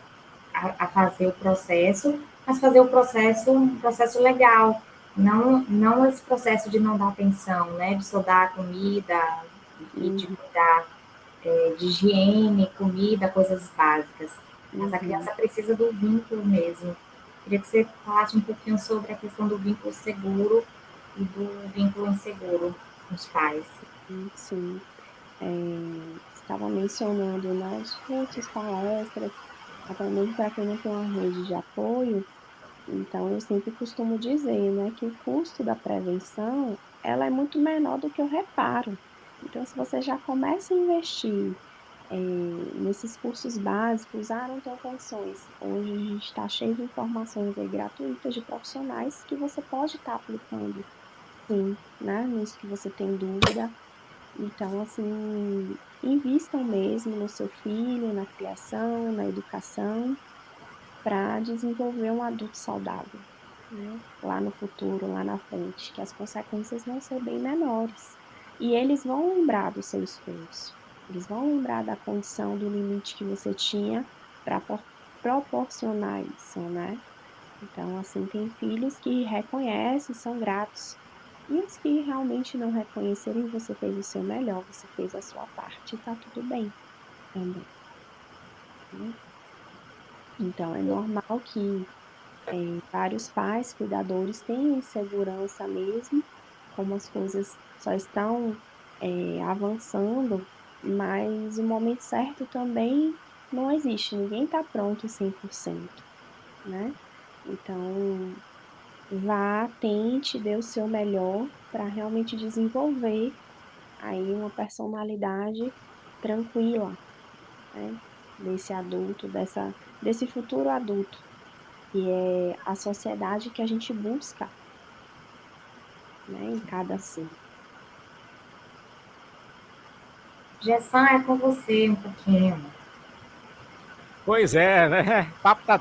B: a fazer o processo, mas fazer o processo um processo legal, não esse processo de não dar atenção, né? De só dar comida e de cuidar de higiene, comida, coisas básicas. Mas a criança precisa do vínculo mesmo. Queria que você falasse um pouquinho sobre a questão do vínculo seguro e do vínculo inseguro com os pais.
C: Sim. Estava mencionando, né, os cursos, palestras, até mesmo para quem não tem uma rede de apoio. Então, eu sempre costumo dizer, né, que o custo da prevenção, ela é muito menor do que o reparo. Então, se você já começa a investir nesses cursos básicos, não tenho condições. Hoje a gente está cheio de informações aí gratuitas de profissionais que você pode estar aplicando, sim, né, nisso que você tem dúvida. Então, assim, invistam mesmo no seu filho, na criação, na educação, para desenvolver um adulto saudável, né? Lá no futuro, lá na frente, que as consequências vão ser bem menores. E eles vão lembrar do seu esforço, eles vão lembrar da condição, do limite que você tinha para proporcionar isso, né? Então, assim, tem filhos que reconhecem, são gratos. E os que realmente não reconhecerem, você fez o seu melhor, você fez a sua parte, e tá tudo bem também, né? Então, é normal que vários pais, cuidadores tenham insegurança mesmo, como as coisas só estão avançando, mas o momento certo também não existe, ninguém está pronto 100%, né? Então, vá, tente, dê o seu melhor para realmente desenvolver aí uma personalidade tranquila, né? Desse adulto, desse futuro adulto, que é a sociedade que a gente busca, né, em cada ser.
B: Gerson, é com você um pouquinho.
A: Pois é, né? O papo tá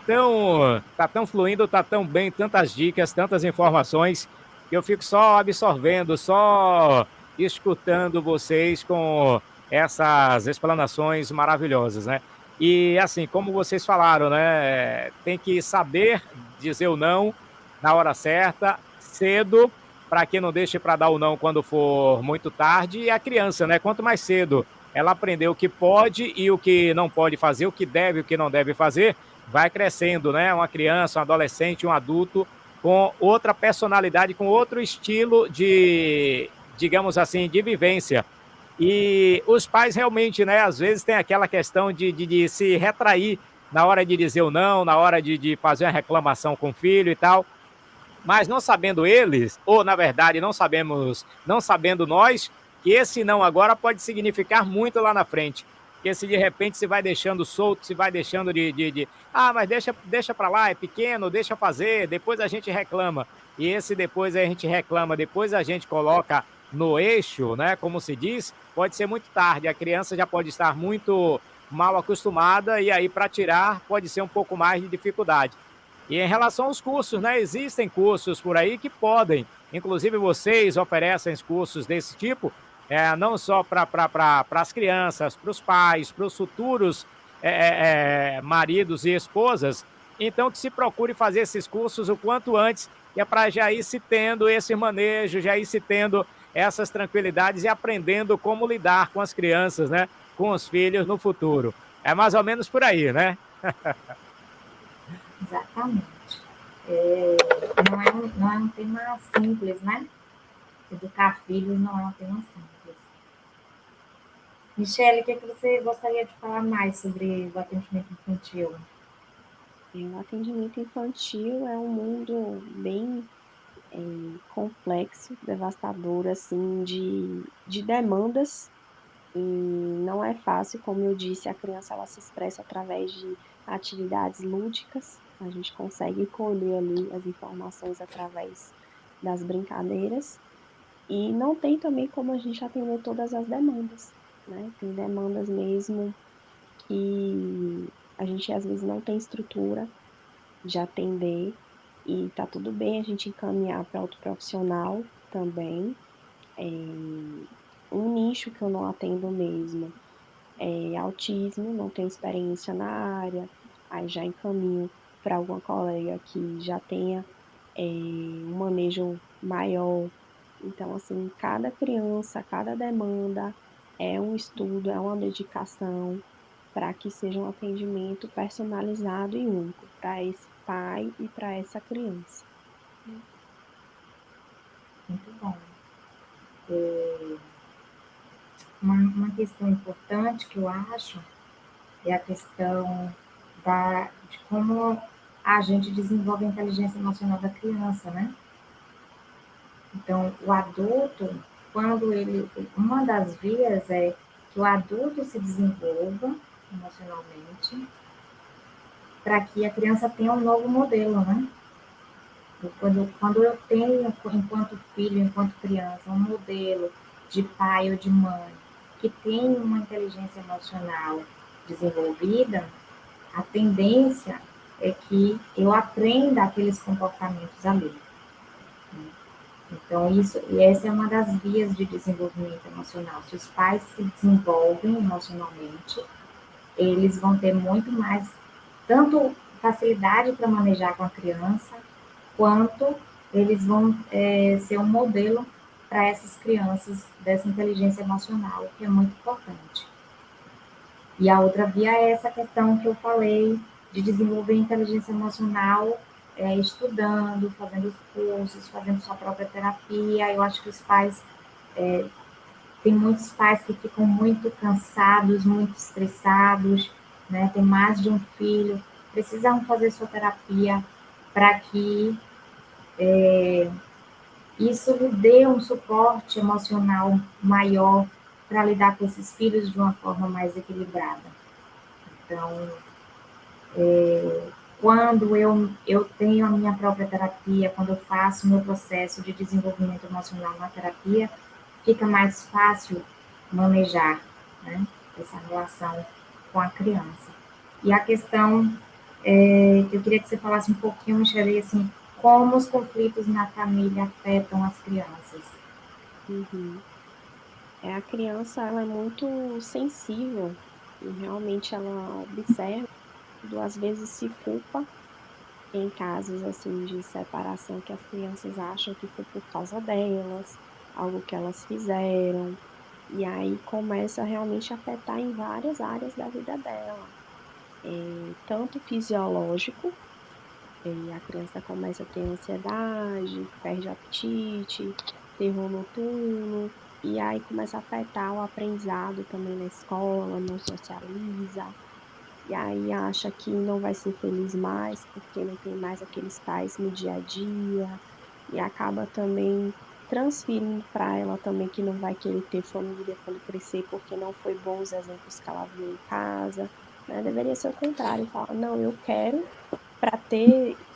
A: tão fluindo, tá tão bem, tantas dicas, tantas informações, que eu fico só absorvendo, só escutando vocês com essas explanações maravilhosas, né? E assim, como vocês falaram, né? Tem que saber dizer o não na hora certa, cedo, para que não deixe para dar o não quando for muito tarde. E a criança, né? Quanto mais cedo ela aprendeu o que pode e o que não pode fazer, o que deve e o que não deve fazer, vai crescendo, né? Uma criança, um adolescente, um adulto com outra personalidade, com outro estilo de, digamos assim, de vivência. E os pais realmente, né, às vezes tem aquela questão de se retrair na hora de dizer o não, na hora de fazer uma reclamação com o filho e tal. Mas não sabendo eles, ou na verdade não sabendo nós, que esse não agora pode significar muito lá na frente. Porque se de repente se vai deixando solto, se vai deixando mas deixa para lá, é pequeno, deixa fazer, depois a gente reclama. E esse depois a gente reclama, depois a gente coloca no eixo, né, como se diz, pode ser muito tarde. A criança já pode estar muito mal acostumada e aí para tirar pode ser um pouco mais de dificuldade. E em relação aos cursos, né? Existem cursos por aí que podem, inclusive vocês oferecem cursos desse tipo, não só para as crianças, para os pais, para os futuros maridos e esposas. Então, que se procure fazer esses cursos o quanto antes, que é para já ir se tendo esse manejo, já ir se tendo essas tranquilidades e aprendendo como lidar com as crianças, né? Com os filhos no futuro. É mais ou menos por aí, né?
B: Exatamente. Não é um tema simples, né? Educar filhos não é um tema simples. Michele, o que você gostaria de falar mais sobre o atendimento infantil?
C: O atendimento infantil é um mundo bem complexo, devastador, assim, de demandas, e não é fácil, como eu disse, a criança ela se expressa através de atividades lúdicas, a gente consegue colher ali as informações através das brincadeiras, e não tem também como a gente atender todas as demandas, né? Tem demandas mesmo que a gente às vezes não tem estrutura de atender, e tá tudo bem a gente encaminhar para outro profissional também. Um nicho que eu não atendo mesmo é autismo, não tenho experiência na área, aí já encaminho para alguma colega que já tenha um manejo maior. Então, assim, cada criança, cada demanda é um estudo, é uma dedicação para que seja um atendimento personalizado e único para esse pai e para essa criança.
B: Muito bom. Uma questão importante que eu acho é a questão de como a gente desenvolve a inteligência emocional da criança, né? Então, o adulto, uma das vias é que o adulto se desenvolva emocionalmente para que a criança tenha um novo modelo, né? Quando eu tenho, enquanto filho, enquanto criança, um modelo de pai ou de mãe que tem uma inteligência emocional desenvolvida, a tendência é que eu aprenda aqueles comportamentos ali. Então, essa é uma das vias de desenvolvimento emocional. Se os pais se desenvolvem emocionalmente, eles vão ter muito mais, tanto facilidade para manejar com a criança, quanto eles vão ser um modelo para essas crianças dessa inteligência emocional, que é muito importante. E a outra via é essa questão que eu falei, de desenvolver inteligência emocional, estudando, fazendo os cursos, fazendo sua própria terapia. Eu acho que os pais, tem muitos pais que ficam muito cansados, muito estressados, né? Tem mais de um filho, precisam fazer sua terapia para que isso lhe dê um suporte emocional maior para lidar com esses filhos de uma forma mais equilibrada. Então, quando eu tenho a minha própria terapia, quando eu faço o meu processo de desenvolvimento emocional na terapia, fica mais fácil manejar, né, essa relação com a criança. E a questão que eu queria que você falasse um pouquinho, Michele, assim, como os conflitos na família afetam as crianças.
C: Uhum. A criança, ela é muito sensível e realmente ela observa, às vezes se culpa em casos assim de separação que as crianças acham que foi por causa delas, algo que elas fizeram, e aí começa a realmente afetar em várias áreas da vida dela, tanto fisiológico, e a criança começa a ter ansiedade, perde o apetite, terror noturno, e aí começa a afetar o aprendizado também na escola, não socializa, e aí acha que não vai ser feliz mais, porque não tem mais aqueles pais no dia a dia, e acaba também transferindo para ela também que não vai querer ter família quando crescer, porque não foi bom os exemplos que ela viu em casa, né? Deveria ser o contrário, falar, não, eu quero para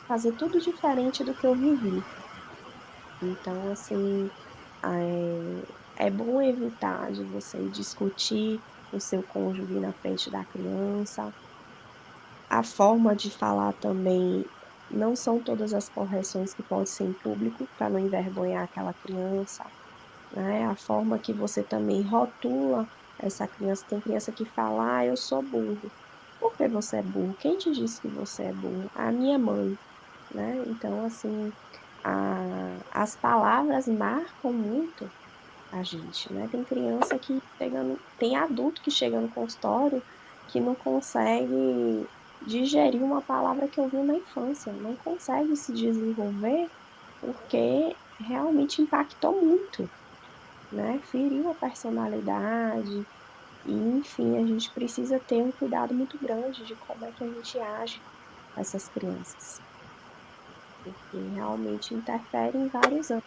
C: fazer tudo diferente do que eu vivi. Então, assim, é bom evitar de você discutir o seu cônjuge na frente da criança. A forma de falar também, não são todas as correções que pode ser em público, para não envergonhar aquela criança, né? A forma que você também rotula essa criança. Tem criança que fala, eu sou burro. Por que você é burro? Quem te disse que você é burro? A minha mãe, né? Então, assim, as palavras marcam muito a gente, né? Tem criança que tem adulto que chega no consultório que não consegue digerir uma palavra que ouviu na infância, não consegue se desenvolver porque realmente impactou muito, né? Feriu a personalidade e, enfim, a gente precisa ter um cuidado muito grande de como é que a gente age com essas crianças, porque realmente interfere em vários anos.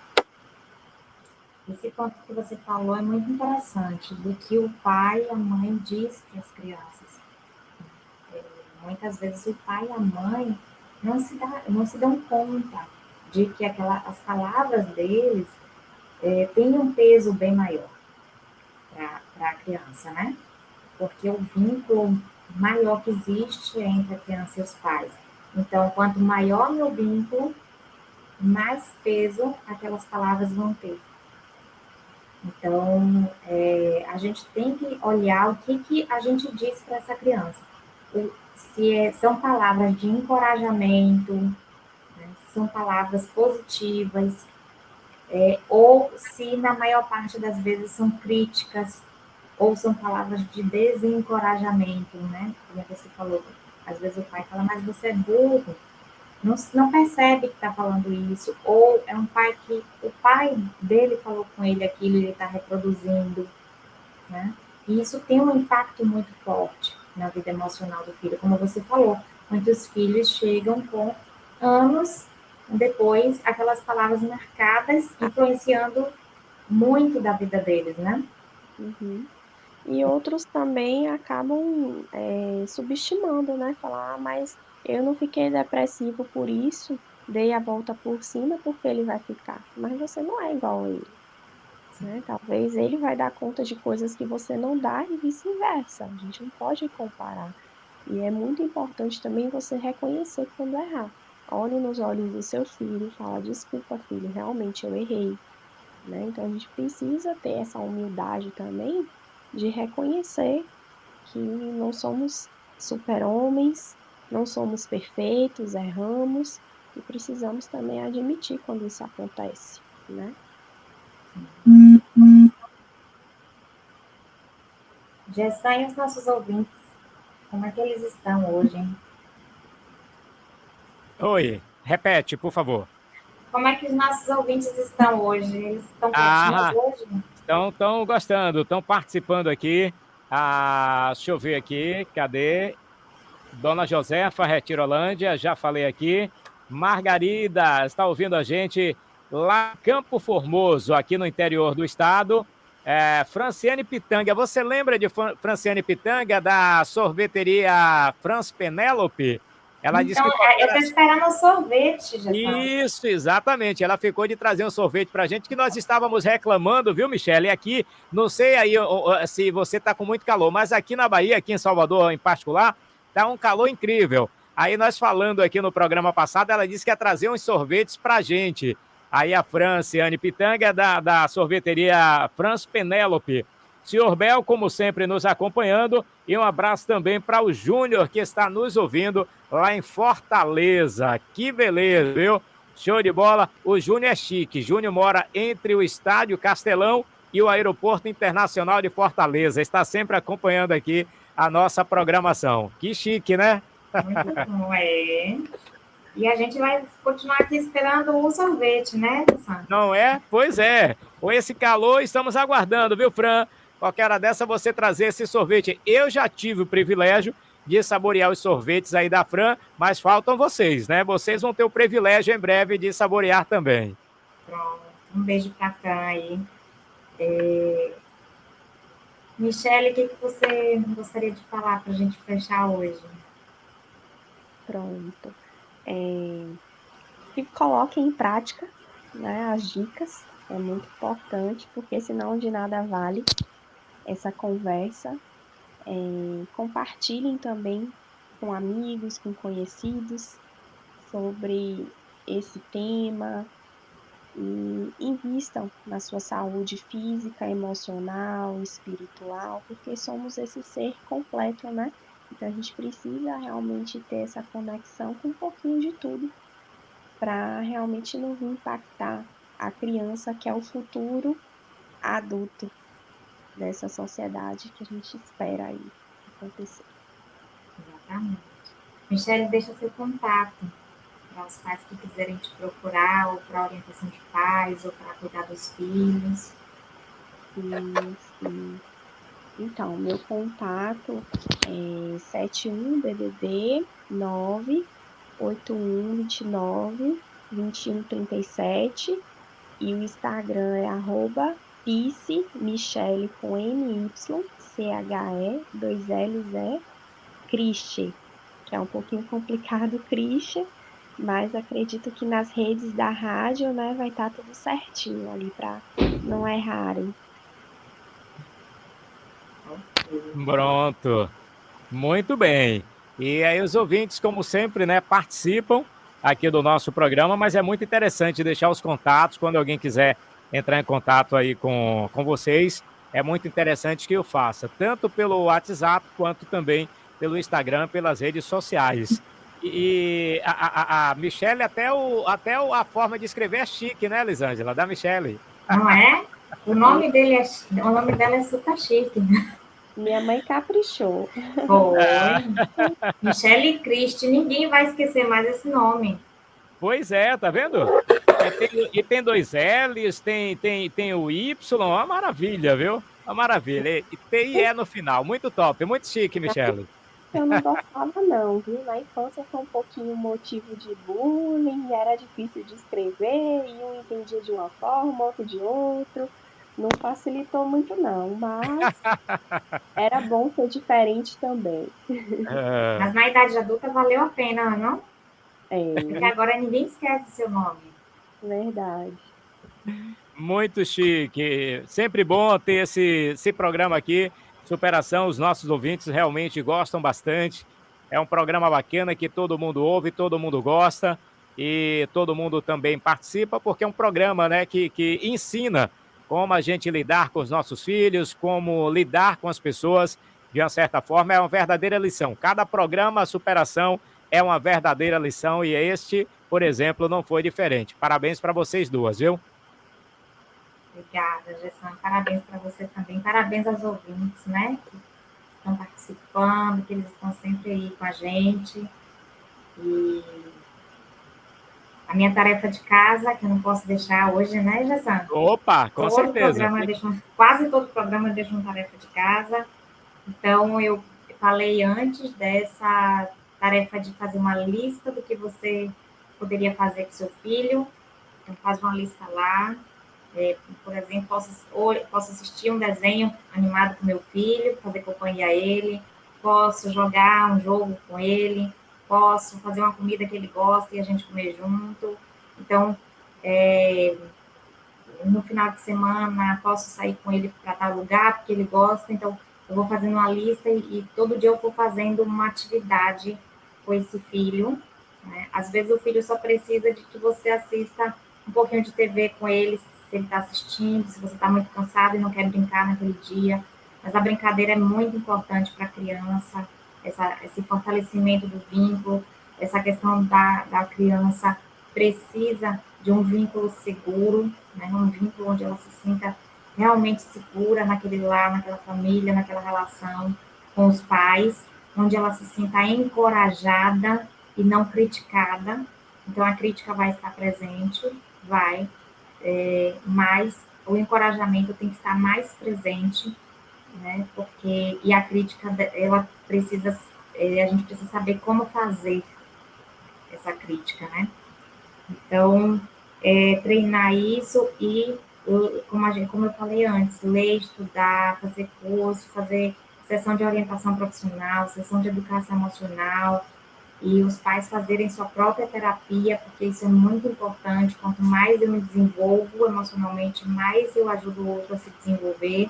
B: Esse ponto que você falou é muito interessante, do que o pai e a mãe diz para as crianças. Muitas vezes o pai e a mãe não se dão conta de que as palavras deles têm um peso bem maior para a criança, né? Porque o vínculo maior que existe é entre a criança e os pais. Então, quanto maior meu vínculo, mais peso aquelas palavras vão ter. Então, a gente tem que olhar o que a gente diz para essa criança. Se são palavras de encorajamento, né, são palavras positivas, ou se na maior parte das vezes são críticas, ou são palavras de desencorajamento, né? Como você falou, às vezes o pai fala, mas você é burro, não percebe que está falando isso, ou é um pai que o pai dele falou com ele aquilo e ele está reproduzindo, né? E isso tem um impacto muito forte na vida emocional do filho, como você falou, muitos filhos chegam com anos depois aquelas palavras marcadas, influenciando muito da vida deles, né?
C: Uhum. E outros também acabam subestimando, né? Falar, mas eu não fiquei depressivo por isso, dei a volta por cima porque ele vai ficar. Mas você não é igual a ele, né? Talvez ele vai dar conta de coisas que você não dá e vice-versa. A gente não pode comparar. E é muito importante também você reconhecer quando errar. Olhe nos olhos do seu filho, fala, desculpa, filho, realmente eu errei, né? Então a gente precisa ter essa humildade também de reconhecer que não somos super-homens, não somos perfeitos, erramos, e precisamos também admitir quando isso acontece, né?
B: Gestão e os nossos ouvintes, como é que eles estão hoje, hein?
A: Oi, repete, por favor.
B: Como é que os nossos ouvintes estão hoje? Eles estão quietinhos hoje?
A: Estão gostando, estão participando aqui. Deixa eu ver aqui, cadê? Dona Josefa, Retirolândia, já falei aqui. Margarida está ouvindo a gente lá em Campo Formoso, aqui no interior do estado. Franciane Pitanga, você lembra de Franciane Pitanga, da sorveteria France Penélope? Ela disse que
B: eu estou esperando um sorvete, já.
A: Isso, exatamente. Ela ficou de trazer um sorvete para a gente, que nós estávamos reclamando, viu, Michele? E aqui, não sei aí se você está com muito calor, mas aqui na Bahia, aqui em Salvador em particular, tá um calor incrível. Aí nós falando aqui no programa passado, ela disse que ia trazer uns sorvetes para a gente. Aí a Franciane Pitanga, da sorveteria France Penélope. Senhor Bel, como sempre, nos acompanhando. E um abraço também para o Júnior, que está nos ouvindo lá em Fortaleza. Que beleza, viu? Show de bola. O Júnior é chique. Júnior mora entre o Estádio Castelão e o Aeroporto Internacional de Fortaleza. Está sempre acompanhando aqui a nossa programação. Que chique, né?
B: Muito bom, E a gente vai continuar aqui esperando o sorvete, né, Sandro?
A: Não é? Pois é. Com esse calor, estamos aguardando, viu, Fran? Qualquer hora dessa você trazer esse sorvete. Eu já tive o privilégio de saborear os sorvetes aí da Fran, mas faltam vocês, né? Vocês vão ter o privilégio em breve de saborear também.
B: Pronto. Um beijo pra Fran aí. Michele, o que você gostaria de falar para a gente fechar hoje?
C: Pronto. Que coloquem em prática, né, as dicas. É muito importante, porque senão de nada vale essa conversa. Compartilhem também com amigos, com conhecidos sobre esse tema e invistam na sua saúde física, emocional, espiritual, porque somos esse ser completo, né? Então a gente precisa realmente ter essa conexão com um pouquinho de tudo para realmente não vir impactar a criança, que é o futuro adulto dessa sociedade que a gente espera aí acontecer.
B: Exatamente. Michele, deixa seu contato para os pais que quiserem te procurar, ou para orientação de pais, ou para cuidar dos filhos.
C: Sim. Então, meu contato é 71-BBB 98129-2137 e o Instagram é @pice Michele com MY CHE 2Lz Criche, que é um pouquinho complicado, Criche, mas acredito que nas redes da rádio, né, vai estar tudo certinho ali para não errarem.
A: Pronto. Muito bem. E aí os ouvintes, como sempre, né, participam aqui do nosso programa, mas é muito interessante deixar os contatos quando alguém quiser entrar em contato aí com vocês. É muito interessante que eu faça, tanto pelo WhatsApp quanto também pelo Instagram, pelas redes sociais. E a Michele, até a forma de escrever é chique, né, Elisângela? Da Michele.
B: Não é? O nome dela é super chique.
C: Minha mãe caprichou.
B: Foi. Michele Cristi, ninguém vai esquecer mais esse nome.
A: Pois é, tá vendo? E tem 2 L's, tem o Y, uma maravilha, viu? Uma maravilha. E tem IE no final, muito top, muito chique, Michele.
C: Eu não gostava não, viu? Na infância foi um pouquinho motivo de bullying, era difícil de escrever, e um entendia de uma forma, outro de outro. Não facilitou muito não, mas era bom ser diferente também.
B: Mas na idade adulta valeu a pena, não? Porque agora ninguém esquece seu nome.
C: Verdade.
A: Muito chique. Sempre bom ter esse programa aqui, Superação. Os nossos ouvintes realmente gostam bastante. É um programa bacana que todo mundo ouve, todo mundo gosta e todo mundo também participa, porque é um programa, né, que ensina como a gente lidar com os nossos filhos, como lidar com as pessoas. De uma certa forma, é uma verdadeira lição. Cada programa, Superação, é uma verdadeira lição e este, por exemplo, não foi diferente. Parabéns para vocês duas, viu?
B: Obrigada, Gessane. Parabéns para você também. Parabéns aos ouvintes, né? Que estão participando, que eles estão sempre aí com a gente. E a minha tarefa de casa, que eu não posso deixar hoje, né, Gessane?
A: Opa, com certeza.
B: Quase todo programa deixa uma tarefa de casa. Então, eu falei antes dessa tarefa de fazer uma lista do que você poderia fazer com seu filho. Então, faz uma lista lá. Por exemplo, posso assistir um desenho animado com meu filho, fazer companhia a ele, posso jogar um jogo com ele, posso fazer uma comida que ele gosta e a gente comer junto. Então, no final de semana, posso sair com ele para tal lugar, porque ele gosta. Então, eu vou fazendo uma lista e todo dia eu vou fazendo uma atividade com esse filho, né? Às vezes o filho só precisa de que você assista um pouquinho de TV com ele, se ele está assistindo, se você está muito cansado e não quer brincar naquele dia. Mas a brincadeira é muito importante para a criança, esse fortalecimento do vínculo, essa questão da criança precisa de um vínculo seguro, né? Um vínculo onde ela se sinta realmente segura naquele lar, naquela família, naquela relação com os pais, onde ela se sinta encorajada e não criticada. Então, a crítica vai estar presente, mas o encorajamento tem que estar mais presente, né? E a crítica, ela precisa, a gente precisa saber como fazer essa crítica, né? Então, treinar isso e, como eu falei antes, ler, estudar, fazer curso, fazer sessão de orientação profissional, sessão de educação emocional, e os pais fazerem sua própria terapia, porque isso é muito importante. Quanto mais eu me desenvolvo emocionalmente, mais eu ajudo o outro a se desenvolver.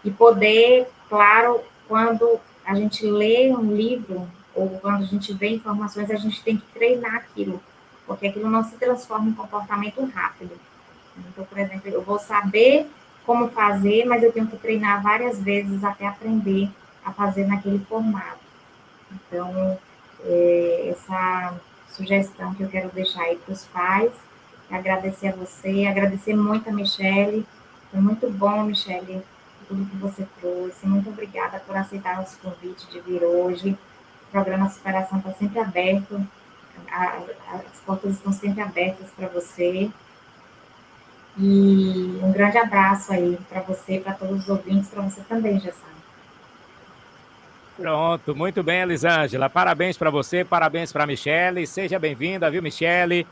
B: E poder, claro, quando a gente lê um livro, ou quando a gente vê informações, a gente tem que treinar aquilo, porque aquilo não se transforma em comportamento rápido. Então, por exemplo, eu vou saber como fazer, mas eu tenho que treinar várias vezes até aprender a fazer naquele formato. Então, essa sugestão que eu quero deixar aí para os pais, agradecer a você, agradecer muito a Michele. Foi muito bom, Michele, tudo que você trouxe. Muito obrigada por aceitar nosso convite de vir hoje. O programa Superação está sempre aberto, as portas estão sempre abertas para você. E um grande abraço aí para você, para todos os ouvintes, para você também, Gessane.
A: Pronto, muito bem, Elisângela. Parabéns para você, parabéns para a Michele. Seja bem-vinda, viu, Michele?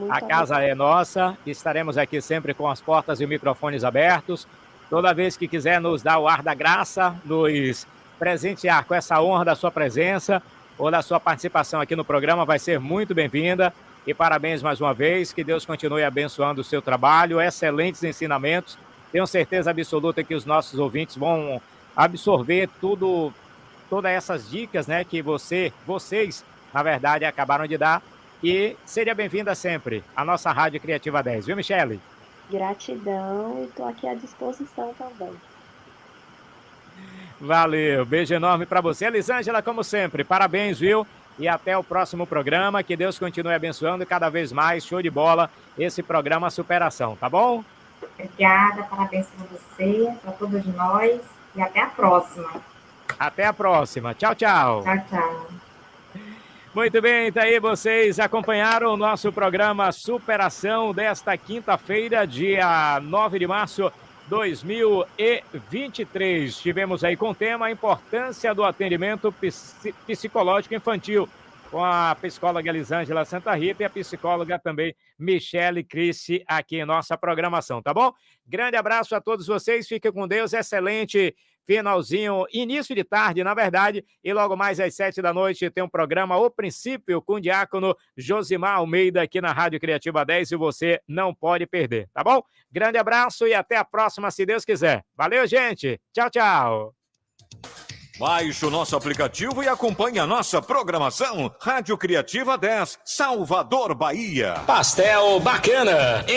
A: A casa é nossa. Estaremos aqui sempre com as portas e os microfones abertos. Toda vez que quiser nos dar o ar da graça, nos presentear com essa honra da sua presença ou da sua participação aqui no programa, vai ser muito bem-vinda. E parabéns mais uma vez. Que Deus continue abençoando o seu trabalho. Excelentes ensinamentos. Tenho certeza absoluta que os nossos ouvintes vão absorver todas essas dicas, né, que vocês, na verdade, acabaram de dar. E seja bem-vinda sempre à nossa Rádio Criativa 10, viu, Michele?
C: Gratidão, e estou aqui à disposição também.
A: Valeu, beijo enorme para você, Elisângela, como sempre, parabéns, viu? E até o próximo programa, que Deus continue abençoando cada vez mais, show de bola, esse programa Superação, tá bom?
B: Obrigada, parabéns para você, para todos nós, e até a próxima.
A: Até a próxima. Tchau, tchau.
B: Tchau, tchau.
A: Muito bem, tá aí, vocês acompanharam o nosso programa Superação desta quinta-feira, dia 9 de março de 2023. Tivemos aí com o tema a importância do atendimento psicológico infantil, com a psicóloga Elisângela Santa Rita e a psicóloga também Michele Crisci aqui em nossa programação, tá bom? Grande abraço a todos vocês, fiquem com Deus, excelente finalzinho, início de tarde, na verdade, e logo mais às 7 da noite tem um programa O Princípio com o diácono Josimar Almeida aqui na Rádio Criativa 10 e você não pode perder, tá bom? Grande abraço e até a próxima, se Deus quiser. Valeu, gente! Tchau, tchau!
D: Baixe o nosso aplicativo e acompanhe a nossa programação. Rádio Criativa 10, Salvador, Bahia.
E: Pastel Bacana.